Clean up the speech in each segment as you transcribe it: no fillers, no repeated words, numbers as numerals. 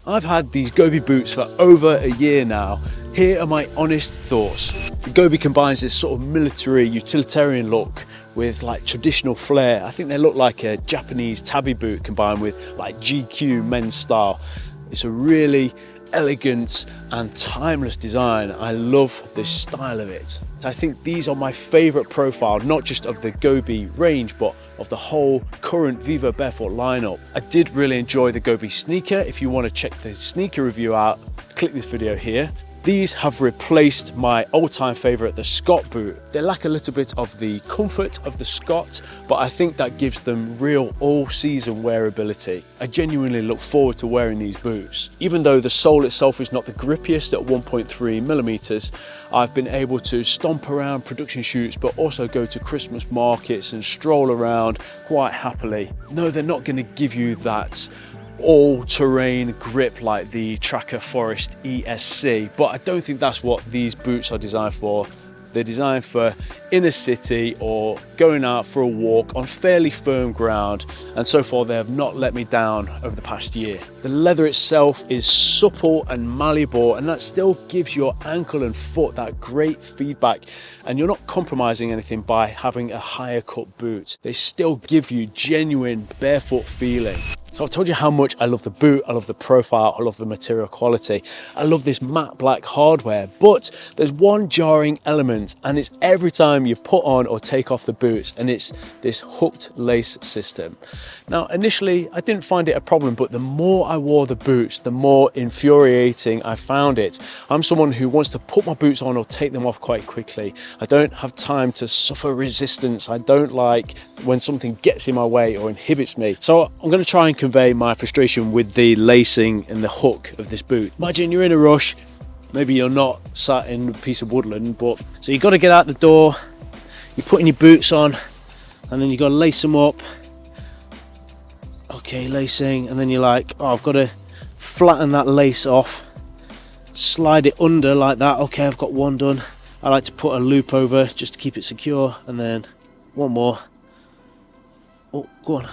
I've had these Gobi boots for over a year now. Here are my honest thoughts. The Gobi combines this sort of military utilitarian look with like traditional flair. I think they look like a Japanese tabi boot combined with like GQ men's style. It's a really elegant and timeless design. I love the style of it. I think these are my favorite profile, not just of the Gobi range, but of the whole current Vivobarefoot lineup. I did really enjoy the Gobi sneaker. If you want to check the sneaker review out, click this video here. These have replaced my all-time favorite, the Scott boot. They lack a little bit of the comfort of the Scott, but I think that gives them real all-season wearability. I genuinely look forward to wearing these boots. Even though the sole itself is not the grippiest at 1.3 millimeters, I've been able to stomp around production shoots, but also go to Christmas markets and stroll around quite happily. No, they're not going to give you that all-terrain grip like the Tracker Forest ESC, but I don't think that's what these boots are designed for. They're designed for inner city or going out for a walk on fairly firm ground, and so far they have not let me down over the past year. The leather itself is supple and malleable, and that still gives your ankle and foot that great feedback, and you're not compromising anything by having a higher cut boot. They still give you genuine barefoot feeling. So I've told you how much I love the boot, I love the profile, I love the material quality, I love this matte black hardware, but there's one jarring element, and it's every time you put on or take off the boots, and it's this hooked lace system. Now initially I didn't find it a problem, but the more I wore the boots, the more infuriating I found it. I'm someone who wants to put my boots on or take them off quite quickly. I don't have time to suffer resistance. I don't like when something gets in my way or inhibits me. So I'm going to try and convey my frustration with the lacing and the hook of this boot. Imagine you're in a rush, maybe you're not sat in a piece of woodland, but so you've got to get out the door, you're putting your boots on, and then you've got to lace them up. Okay, lacing, and then you're like, oh, I've got to flatten that lace off, slide it under like that. Okay, I've got one done. I like to put a loop over just to keep it secure, and then one more. Oh, go on.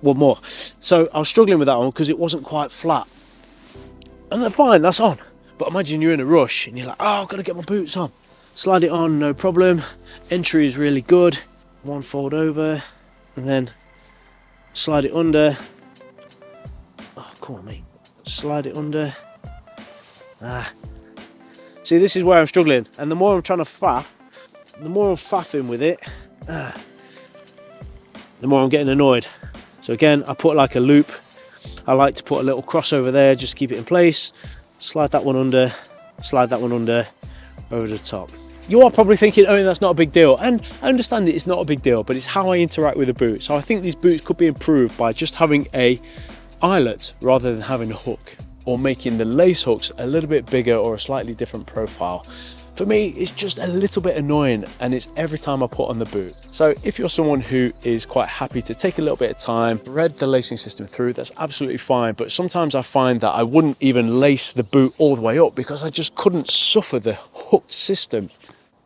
One more. So I was struggling with that one because it wasn't quite flat. And then fine, that's on. But imagine you're in a rush and you're like, oh, I've got to get my boots on. Slide it on, no problem. Entry is really good. One fold over and then slide it under. Oh, come on, mate. Slide it under. See, this is where I'm struggling. And the more I'm trying to faff, the more I'm faffing with it, the more I'm getting annoyed. So again, I put like a loop. I like to put a little crossover there just to keep it in place. Slide that one under, slide that one under, over the top. You are probably thinking, oh, that's not a big deal. And I understand it's not a big deal, but it's how I interact with the boot. So I think these boots could be improved by just having a eyelet rather than having a hook, or making the lace hooks a little bit bigger or a slightly different profile. For me, it's just a little bit annoying, and it's every time I put on the boot. So if you're someone who is quite happy to take a little bit of time, thread the lacing system through, that's absolutely fine. But sometimes I find that I wouldn't even lace the boot all the way up because I just couldn't suffer the hooked system.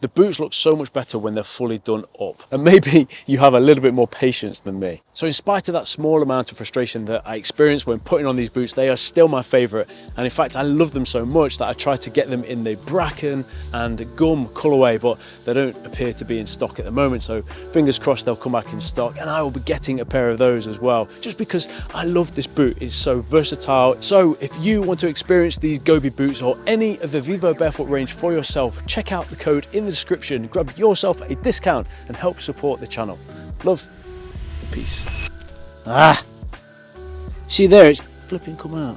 The boots look so much better when they're fully done up, and maybe you have a little bit more patience than me. So in spite of that small amount of frustration that I experienced when putting on these boots, they are still my favorite. And in fact, I love them so much that I try to get them in the bracken and gum colorway, but they don't appear to be in stock at the moment. So fingers crossed they'll come back in stock, and I will be getting a pair of those as well, just because I love this boot. It's so versatile. So if you want to experience these Gobi boots or any of the Vivobarefoot range for yourself, check out the code in the description, grab yourself a discount and help support the channel. Love and peace. See there, it's flipping come out.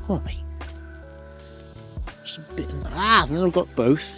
Come on, mate. Just a bit and then I've got both.